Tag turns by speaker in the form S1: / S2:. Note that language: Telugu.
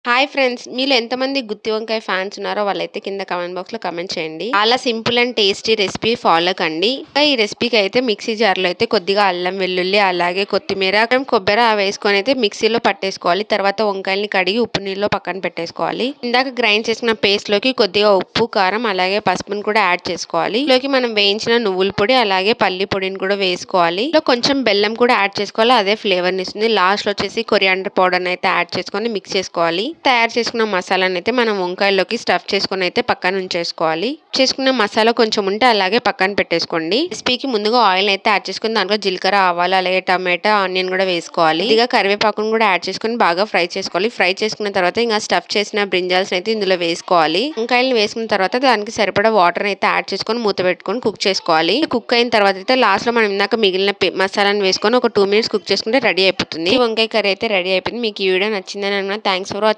S1: Hi friends! మీలో ఎంతమంది గుత్తి వంకాయ ఫ్యాన్స్ ఉన్నారో వాళ్ళైతే కింద కామెంట్ బాక్స్‌లో కామెంట్ చేయండి. చాలా simple and tasty recipe follow కండి. ఈ రెసిపీకి అయితే మిక్సీ జార్‌లో అయితే కొద్దిగా అల్లం వెల్లుల్లి అలాగే కొత్తిమీర కొబ్బరి వేసుకొని అయితే మిక్సీలో పట్టేసుకోవాలి. తర్వాత వంకాయల్ని కడిగి ఉప్పు నీళ్ళలో పక్కన పెట్టేసుకోవాలి. ఇందాక గ్రైండ్ చేసుకున్న పేస్ట్‌లోకి కొద్దిగా ఉప్పు, కారం అలాగే పసుపుని కూడా యాడ్ చేసుకోవాలి. ఇందులోకి మనం వేయించిన నువ్వుల పొడి అలాగే పల్లి పొడిని కూడా వేసుకోవాలి. ఇందులో కొంచెం బెల్లం కూడా యాడ్ చేసుకోవాలి. అదే ఫ్లేవర్‌ని ఇస్తుంది. లాస్ట్‌లో వచ్చేసి కొరియాండర్ పౌడర్‌ని అయితే యాడ్ చేసుకొని మిక్స్ చేసుకోవాలి. తయారు చేసుకున్న మసాలాని అయితే మనం వంకాయల్లోకి స్టఫ్ చేసుకొని అయితే పక్కన ఉంచేసుకోవాలి. చేసుకున్న మసాలా కొంచెం ఉంటే అలాగే పక్కన పెట్టేసుకోండి. రెసిపీకి ముందుగా ఆయిల్ అయితే యాడ్ చేసుకుని దాంట్లో జీలకర్ర, ఆవాలు అలాగే టమాటా, ఆనియన్ కూడా వేసుకోవాలి. ఇదిగా కరివేపాకును కూడా యాడ్ చేసుకుని బాగా ఫ్రై చేసుకోవాలి. ఫ్రై చేసుకున్న తర్వాత ఇంకా స్టఫ్ చేసిన బ్రింజాల్స్ అయితే ఇందులో వేసుకోవాలి. వంకాయలను వేసుకున్న తర్వాత దానికి సరిపడా వాటర్ అయితే యాడ్ చేసుకొని మూత పెట్టుకొని కుక్ చేసుకోవాలి. కుక్ అయిన తర్వాత అయితే లాస్ట్ లో మనం ఇందాక మిగిలిన మసాలాను వేసుకొని ఒక 2 minutes కుక్ చేసుకుంటే రెడీ అయిపోతుంది. వంకాయ కర్రీ అయితే రెడీ అయిపోయింది. మీకు ఈ వీడియో నచ్చిందని అనుకున్నా. Thanks for watching.